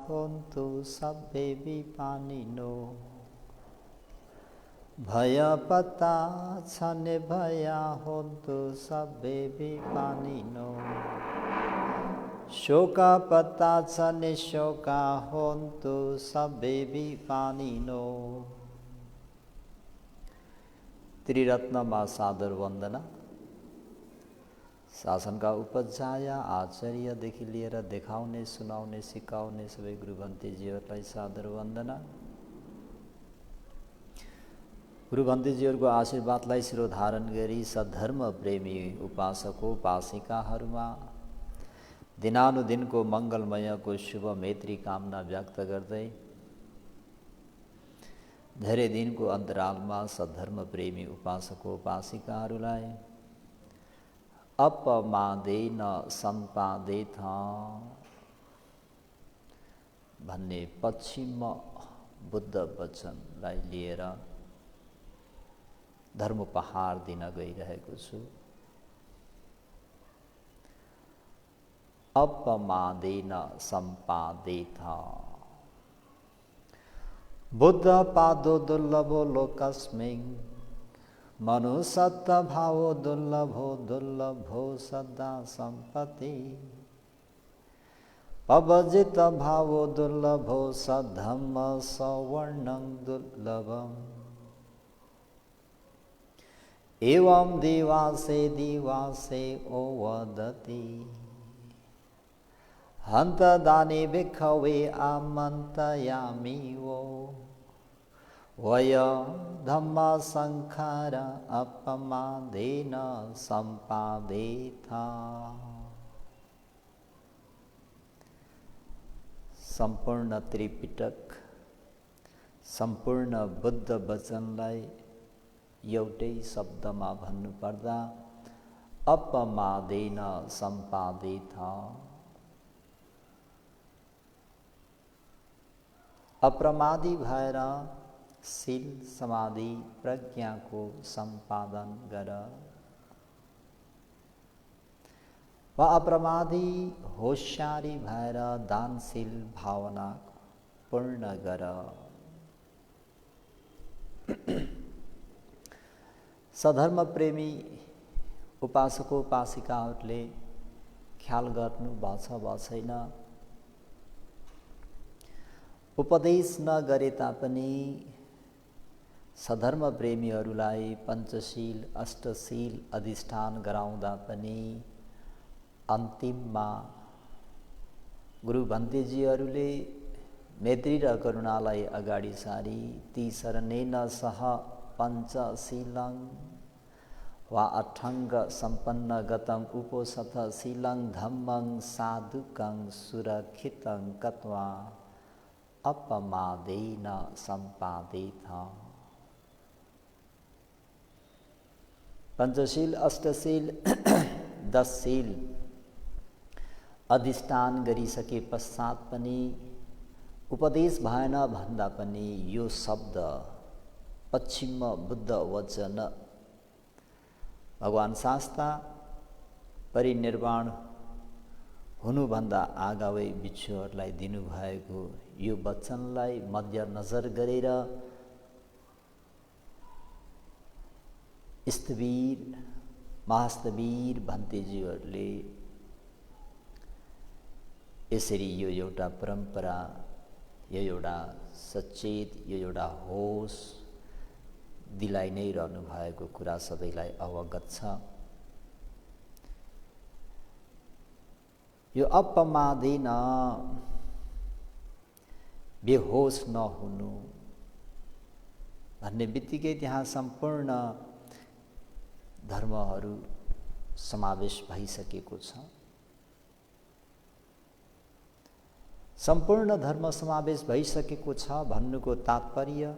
होन्तु सब्बे विपानिनो भय पताच्छ निर्भया होन्तु सब्बे विपानिनो शोक पताच्छ निशोका होन्तु सब्बे विपानिनो। त्रिरत्नमा सादर वन्दना। शासनका उपाध्याय आचार्यदेखि लिएर देखाउने सुनाउने सिकाउने सबै गुरु भन्तेजीहरूलाई सादर वन्दना। गुरु भन्तेजीहरूको आशीर्वादलाई शिरोधारण गरी सद्धर्म प्रेमी उपासकोपासिकाहरूमा दिनानुदिनको मङ्गलमयको शुभ मैत्री कामना व्यक्त गर्दै धेरै दिनको अन्तरालमा सद्धर्म प्रेमी उपासकोपासिकाहरूलाई अपमादेन सम्पादेथ भन्ने पश्चिम बुद्ध वचनलाई लिएर धर्मोपहार दिन गइरहेको छु। अपमादेन सम्पादेथ बुद्ध पादो दुर्लभो लोकस्मिन् मनुष्यत्व भावो दुर्लभो सदा सम्पत्ति पवजित भावो दुर्लभो सद्धम्म सवर्णं दुर्लभम् एवं दिवासे ओ वदति हन्तदाने भिक्खवे आमन्त्रयामि वो वय धम्म संखार अपमादेन सम्पादेथ। सम्पूर्ण त्रिपिटक सम्पूर्ण बुद्ध वचनलाई एउटै शब्दमा भन्नुपर्दा अपमादेन सम्पादेथ। अप्रमादी भएर शील समाधि प्रज्ञाको सम्पादन गर वा अप्रमादी होशियारी भएर दानशील भावना पूर्ण गर। सधर्म प्रेमी उपासकोपासिकाहरूले ख्याल गर्नु भएको छ छैन। उपदेश नगरे तापनि सधर्म प्रेमीहरूलाई पञ्चशील अष्टशील अधिष्ठान गराउँदा पनि अन्तिममा गुरु भन्तेजीहरूले मैत्री र करुणालाई अगाडि सारी ती शरणेन सह पञ्चशीलं वा अठङ्ग सम्पन्न गतं उपोषथ शीलं धम्मं साधुकं सुरक्षितं कत्वा अपमादेन सम्पादेथ। पंचशील अष्टशील दशशील अधिष्ठान गरिसके पश्चात पनि उपदेश भएन भन्दा पनि यो शब्द पश्चिम बुद्ध वचन भगवान शास्ता परिनिर्वाण हुनुभन्दा आगावै बिच्छुहरूलाई दिनुभएको यो वचनलाई मध्यनजर गरेर स्थवीर महास्थवीर भन्तेजीहरूले यसरी यो एउटा परम्परा, यो एउटा सचेत, यो एउटा होस दिलाइ नै रहनु भएको कुरा सबैलाई अवगत छ। यो अपमादेन बेहोस नहुनु भन्ने बित्तिकै त्यहाँ सम्पूर्ण धर्महरू समावेश भइसकेको छ। सम्पूर्ण धर्म समावेश भइसकेको छ भन्नुको तात्पर्य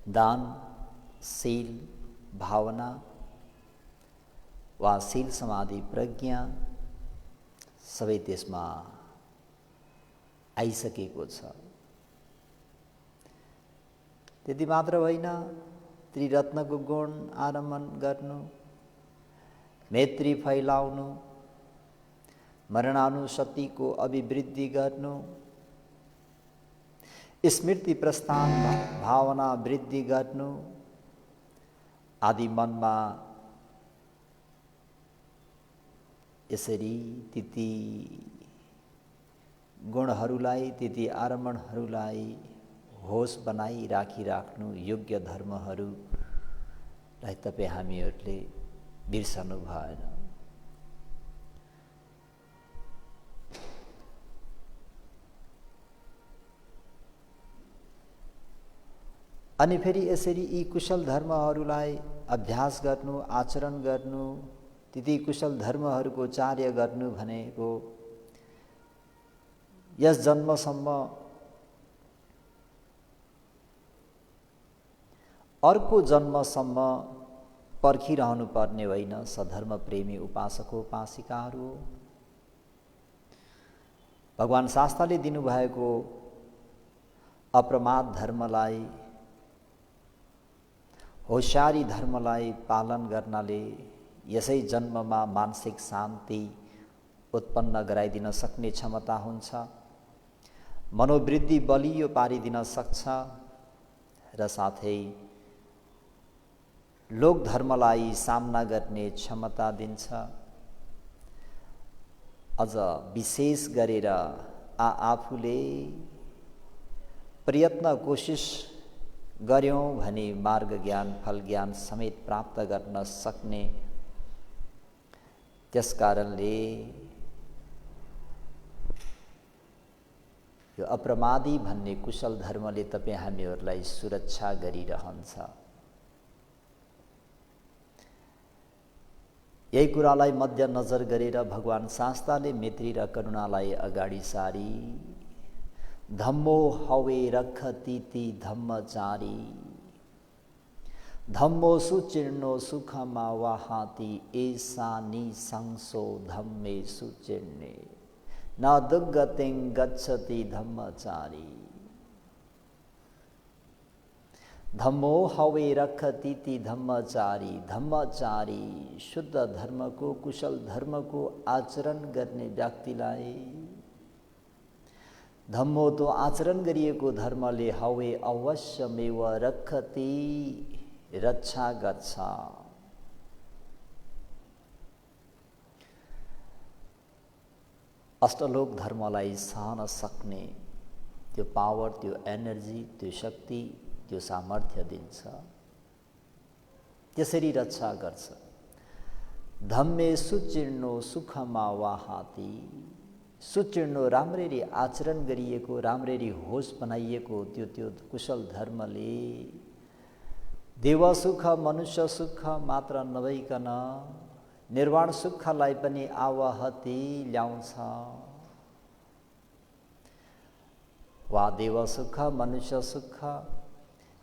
दान, शील, भावना वा शील समाधि प्रज्ञा सबै त्यसमा आइसकेको छ। त्यति मात्र होइन, त्रिरत्नको गुण आरम्भन गर्नु, मैत्री फैलाउनु, मरणानुशक्तिको अभिवृद्धि गर्नु, स्मृति प्रस्थान भावना वृद्धि गर्नु आदि मनमा यसरी ती गुणहरूलाई, ती आरमणहरूलाई होस बनाई राखिराख्नु योग्य धर्महरूलाई तपाईँ हामीहरूले बिर्सनु भएन। अनि फेरि यसरी यी कुशल धर्महरूलाई अभ्यास गर्नु, आचरण गर्नु, ती कुशल धर्महरूको कार्य गर्नु भनेको यस जन्मसम्म अर्को जन्मसम्म पर्खिरहनु पर्ने होइन। सधर्म प्रेमी उपासक उपासिकाहरू हो। भगवान शास्त्रले दिनुभएको अप्रमाद धर्मलाई, होशियारी धर्मलाई पालन गर्नाले यसै जन्ममा मानसिक शान्ति उत्पन्न गराइदिन सक्ने क्षमता हुन्छ, मनोवृद्धि बलियो पारिदिन सक्छ र साथै लोक धर्मलाई सामना गर्ने क्षमता दिन्छ। अझ विशेष गरेर आफूले प्रयत्न कोशिश गर्यौं भने मार्ग ज्ञान फल ज्ञान समेत प्राप्त गर्न सक्ने। त्यसकारणले यो अप्रमादी भन्ने कुशल धर्मले तपाईँ हामीहरूलाई सुरक्षा गरिरहन्छ। यही कुरालाई मध्यनजर गरेर भगवान शास्त्रले मैत्री र करुणालाई अगाडि सारी धम्मो हवे रखतीति धम्मचारी धम्मो सुचिर्णो सुखमा वहाति ऐसा निसंसो धम्मे सुचिर्णे न दुर्गतिं गच्छति धम्मचारी। धम्मो हवे रखतीति धम्मचारी, धम्मचारी शुद्ध धर्मको कुशल धर्मको आचरण गर्ने व्यक्तिलाई धम्मो तो आचरण गरिएको धर्मले हवे अवश्यमेव रखती रक्षा गर्छ। अष्टलोक धर्मलाई सहन सक्ने त्यो पावर, त्यो एनर्जी, त्यो शक्ति, त्यो सामर्थ्य दिन्छ, त्यसरी रक्षा गर्छ। धम्मे सुचिर्णो सुखमा वाहाति, सुचिर्णो राम्ररी आचरण गरिएको, राम्ररी होस बनाइएको त्यो कुशल धर्मले देव सुख मनुष्य सुख मात्र नभइकन निर्वाण सुखलाई पनि आवहति ल्याउँछ। वा देव सुख मनुष्य सुख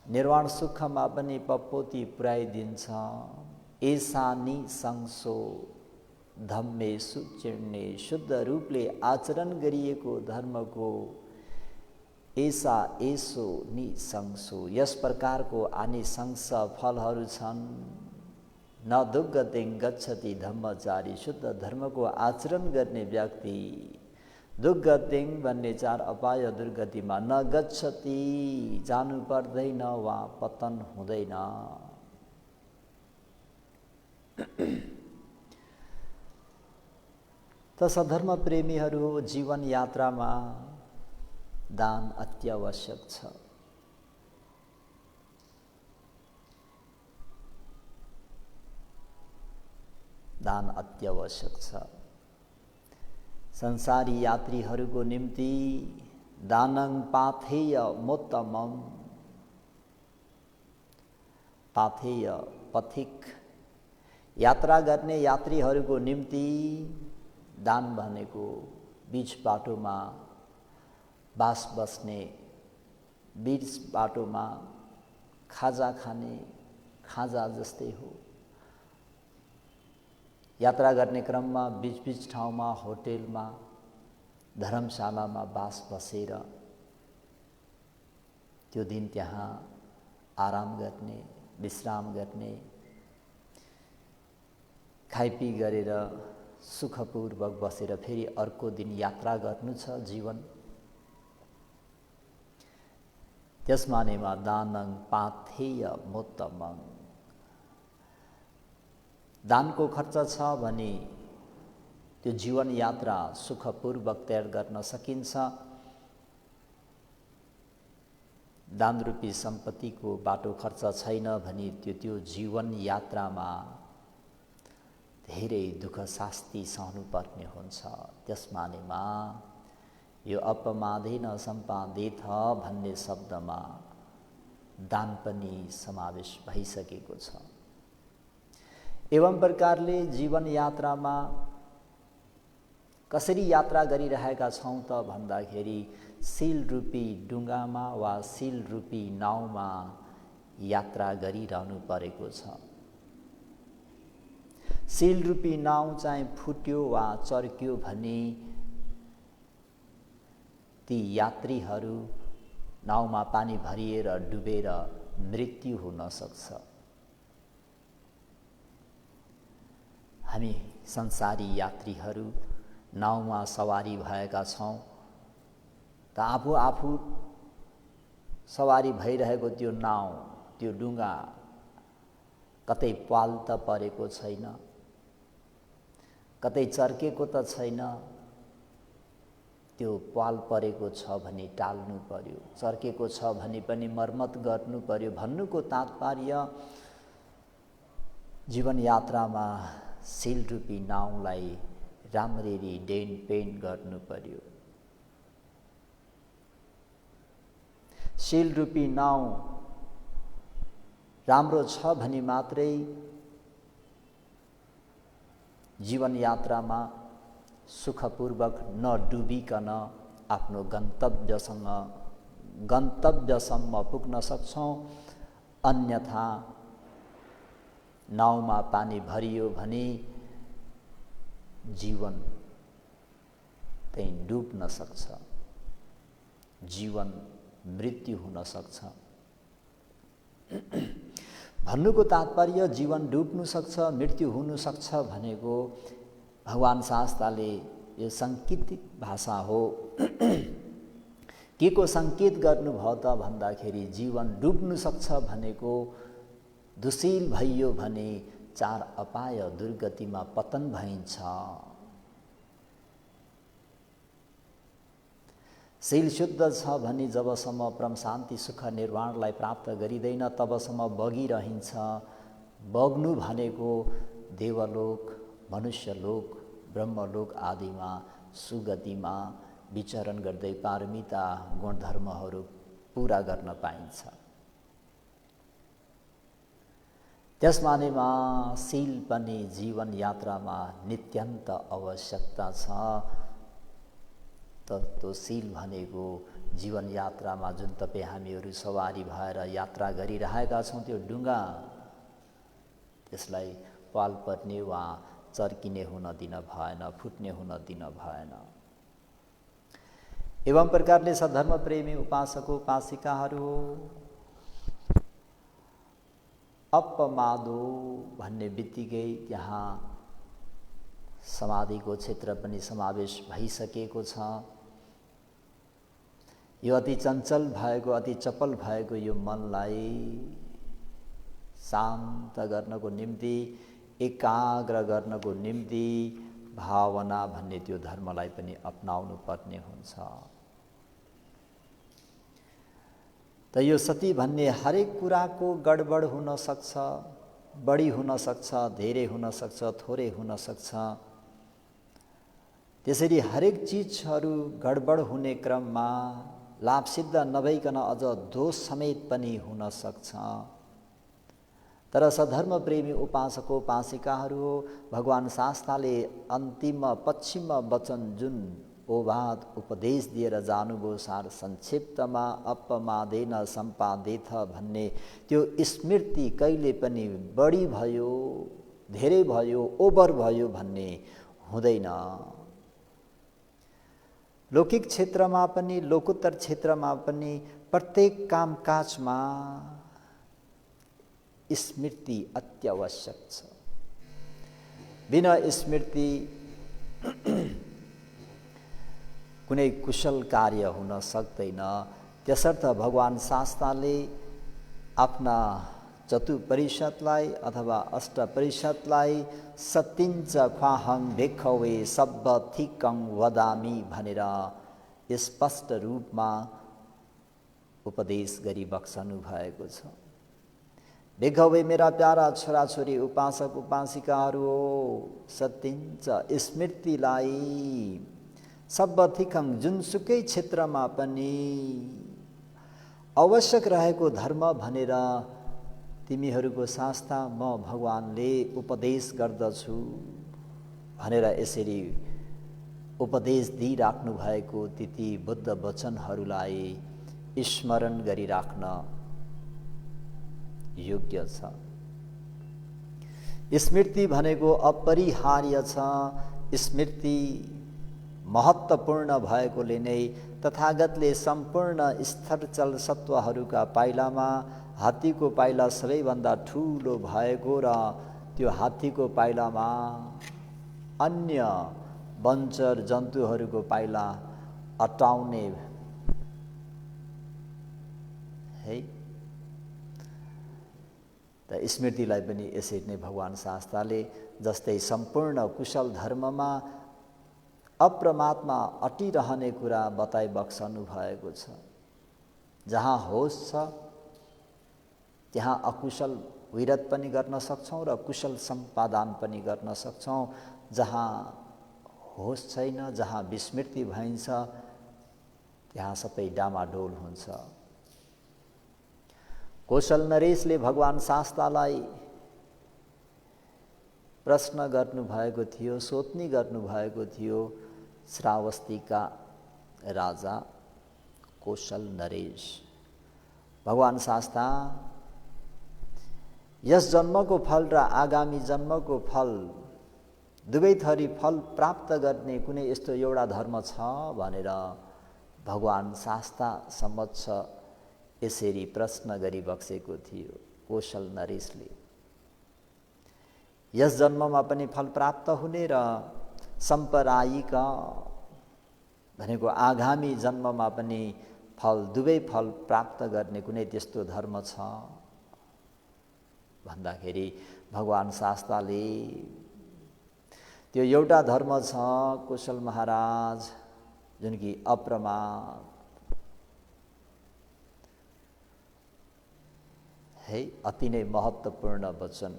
निर्वाण सुखमा पनि पपोती पुर्याइदिन्छ। ऐसानी संसो धम्मे सुचिर्णे, शुद्ध रूपले आचरण गरिएको धर्मको ऐसा ऐसो निसंसो, यस प्रकारको आनिसंस फलहरू छन्। न दुर्गतिं गच्छति धम्मचारी, शुद्ध धर्मको आचरण गर्ने व्यक्ति दुर्गतिं भन्ने चार अपाय दुर्गतिमा न गच्छति, जानु पर्दैन वा पतन हुँदैन। त सधर्म प्रेमीहरू जीवन यात्रामा दान अत्यावश्यक छ। दान अत्यावश्यक छ। संसारी यात्रीहरूको निम्ति दानं पाथेय मोत्तमम, पाथेय पथिक यात्रा गर्ने यात्रीहरूको निम्ति दान भनेको बीच बाटोमा बास बस्ने, बीच बाटोमा खाजा खाने खाजा जस्तै हो। यात्रा गर्ने क्रममा बीच बीच ठाउँमा होटेलमा धर्मशालामा बास बसेर त्यो दिन त्यहाँ आराम गर्ने, विश्राम गर्ने, खाइपी गरेर सुखपूर्वक बसेर फेरि अर्को दिन यात्रा गर्नु छ जीवन। त्यसमानेमा दानं पाथेय मोत्तमं। दानको खर्च छ भने त्यो जीवन यात्रा सुखपूर्वक तय गर्न सकिन्छ। दान रूपी सम्पत्तिको बाटो खर्च छैन भने त्यो जीवन यात्रामा धेरै दुःख शास्ति सहनु पर्ने हुन्छ। त्यसमानेमा यो अपमादेन सम्पादित भन्ने शब्दमा दान पनि समावेश भइसकेको छ। एवं प्रकारले जीवन यात्रामा कसरी यात्रा गरिरहेका छौं त भन्दाखेरि सील रूपी डुङ्गामा वा सील रूपी नाउमा यात्रा गरिरहनु परेको छ। सील रूपी नाउ चाहिँ फुट्यो वा चर्क्यो भने ती यात्रीहरू नाउमा पानी भरिएर डुबेर मृत्यु हुन सक्छ। हामी संसारी यात्रीहरू नाउमा सवारी भएका छौं त आफू सवारी भइरहेको त्यो नाउ त्यो डुङ्गा कतै पाल त परेको छैन, कतै चर्केको त छैन। त्यो पाल परेको छ भने टाल्नु पर्यो, चर्केको छ भने पनि मर्मत गर्नु पर्यो। भन्नुको तात्पर्य जीवन यात्रामा सील रूपी नाउलाई राम्ररी डेन पेन गर्नु पर्यो। सील रूपी नाउ राम्रो छ भने मात्रै जीवन यात्रामा सुखपूर्वक नडुबिकन आफ्नो गन्तव्यसम्म पुग्न सक्छौं। अन्यथा नाउमा पानी भरियो भने जीवन त्यही डुब्न सक्छ, जीवन मृत्यु हुन सक्छ। भन्नुको तात्पर्य जीवन डुब्नु सक्छ, मृत्यु हुनु सक्छ भनेको भगवान शास्त्रले यो सांकेतिक भाषा हो। के को संकेत गर्नुभयो त भन्दाखेरि जीवन डुब्नु सक्छ भनेको दुशील भइयो भने चार अपाय दुर्गतिमा पतन भइन्छ। शील शुद्ध छ भने जबसम्म परम शान्ति सुख निर्वाणलाई प्राप्त गरिँदैन तबसम्म बगिरहन्छ। बग्नु भनेको देवलोक, मनुष्यलोक, ब्रह्मलोक आदिमा सुगतिमा विचरण गर्दै पारमिता गुणधर्महरू पूरा गर्न पाइन्छ। त्यसमानेमा शील पनि जीवन यात्रामा नित्यन्त आवश्यकता छ। त्यो शील भनेको जीवन यात्रामा जुन तपाईँ हामीहरू सवारी भएर यात्रा गरिरहेका छौं त्यो डुङ्गा, त्यसलाई पाल पर्ने वा चर्किने हुन दिन भएन, फुट्ने हुन दिन भएन। एवं प्रकारले सधर्म प्रेमी उपासक उपासिकाहरू अपमादो भन्ने बित्तिकै त्यहाँ समाधिको क्षेत्र पनि समावेश भइसकेको छ। यो अति चञ्चल भएको, अति चपल भएको यो मनलाई शान्त गर्नको निम्ति, एकाग्र गर्नको निम्ति भावना भन्ने त्यो धर्मलाई पनि अपनाउनु पर्ने हुन्छ। त यो सती भन्ने हरेक कुराको गडबड हुन सक्छ, बढी हुन सक्छ, धेरै हुन सक्छ, थोरै हुन सक्छ। त्यसरी हरेक चीजहरू गडबड हुने क्रममा लाभ सिद्ध नभइकन अझ दोष समेत पनि हुन सक्छ। तर सधर्म प्रेमी उपासक उपासिकाहरू भगवान शास्त्रले अन्तिम पश्चिम वचन जुन ओवाद उपदेश दिएर जानुभयो सार संक्षिप्तमा अपमादेन सम्पादित भन्ने त्यो स्मृति कहिले पनि बढी भयो, धेरै भयो, ओभर भयो भन्ने हुँदैन। लौकिक क्षेत्रमा पनि लोकोत्तर क्षेत्रमा पनि प्रत्येक कामकाजमा स्मृति अत्यावश्यक छ। बिना स्मृति कुनै कुशल कार्य हुन सक्दैन। त्यसर्थ भगवान् शास्ताले आफ्ना चतुपरिषदलाई अथवा अष्टपरिषदलाई सत्तिञ्च ख्वाहङ भिक्खवे सब्बथिकं वदामि भनेर स्पष्ट रूपमा उपदेश गरी बक्सनु भएको छ। भिक्खवे मेरा प्यारा छोराछोरी उपासक उपासिकाहरू हो, सत्तिञ्च स्मृतिलाई सब्बथिकं जुनसुकै क्षेत्रमा पनि आवश्यक रहेको धर्म भनेर तिमीहरूको शास्ता म भगवानले उपदेश गर्दछु भनेर यसरी उपदेश दिइराख्नु भएको ती बुद्ध वचनहरूलाई स्मरण गरिराख्न योग्य छ। स्मृति भनेको अपरिहार्य छ। स्मृति महत्त्वपूर्ण भएकोले नै तथागतले सम्पूर्ण स्थलचल सत्वहरूका पाइलामा हात्तीको पाइला सबैभन्दा ठुलो भएको र त्यो हात्तीको पाइलामा अन्य वनचर जन्तुहरूको पाइला अटाउने है त स्मृतिलाई पनि यसरी नै भगवान् शास्ताले जस्तै सम्पूर्ण कुशल धर्ममा अप्रमादमा अटिरहने कुरा बताइबक्सनु भएको छ। जहाँ होस छ त्यहाँ अकुशल विरत पनि गर्न सक्छौँ र कुशल सम्पादन पनि गर्न सक्छौँ। जहाँ होस छैन, जहाँ विस्मृति भइन्छ त्यहाँ सबै डामाडोल हुन्छ। कौशल नरेशले भगवान् शास्तालाई प्रश्न गर्नुभएको थियो, सोध्नी गर्नुभएको थियो। श्रावस्तीका राजा कौशल नरेश, भगवान् शास्ता यस जन्मको फल र आगामी जन्मको फल दुवै थरी फल प्राप्त गर्ने कुनै यस्तो एउटा धर्म छ भनेर भगवान् शास्ता समक्ष यसरी प्रश्न गरिबक्सेको थियो कौशल नरेशले। यस जन्ममा पनि फल प्राप्त हुने र सम्परायिक भनेको आगामी जन्ममा पनि दुवै फल प्राप्त गर्ने कुनै त्यस्तो धर्म छ भन्दाखेरि भगवान् शास्ताले त्यो एउटा धर्म छ कौशल महाराज, जुन कि अप्रमाद है। अति नै महत्त्वपूर्ण वचन।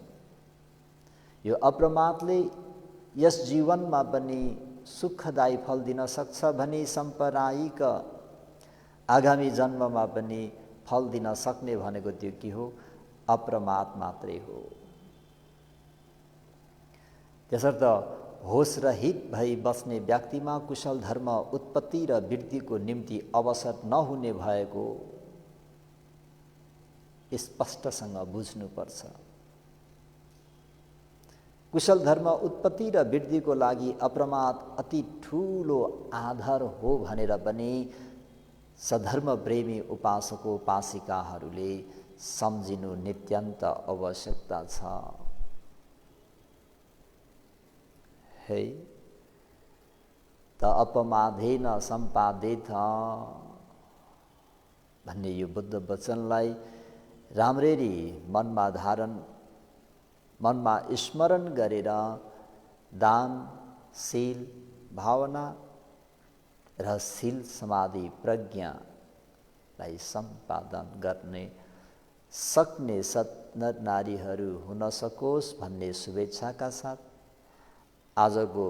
यो अप्रमादले यस जीवनमा पनि सुखदायी फल दिन सक्छ भनी सम्परायिक आगामी जन्ममा पनि फल दिन सक्ने भनेको त्यो के हो? अप्रमाद मात्रै हो। त्यसर्थ होस रहित भई बस्ने व्यक्तिमा कुशल धर्म उत्पत्ति र वृद्धिको निम्ति अवसर नहुने भएको स्पष्टसँग बुझ्नुपर्छ। कुशल धर्म उत्पत्ति र वृद्धिको लागि अप्रमाद अति ठुलो आधार हो भनेर पनि सधर्म प्रेमी उपासक उपासिकाहरूले सम्झिनु नित्यन्त आवश्यकता छ है। त अपमादेन सम्पादेत भन्ने यो बुद्ध वचनलाई राम्ररी मनमा स्मरण गरेर दान, शील, भावना र शील समाधि प्रज्ञालाई सम्पादन गर्ने सक्ने सत्नर नारीहरू हुन सकोस् भन्ने शुभेच्छाका साथ आजको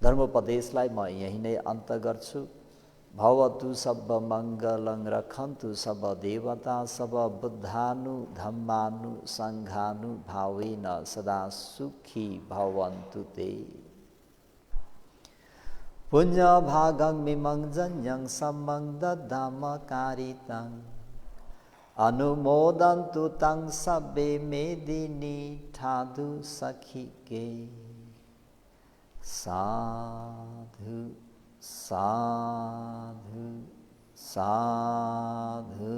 धर्मोपदेशलाई म यही नै अन्त गर्छु। भवतु सब मङ्गलं रक्षन्तु सब देवता सब बुद्धानु धम्मानु सङ्घानु भावेन सदा सुखी भवन्तु ते। पुण्य भागं मिमं जन्यं सम्मं दद्धाम कारितं अनुमोदन्तु तं सबे मेदिनी ठाधु सखिके। साधु साधु साधु।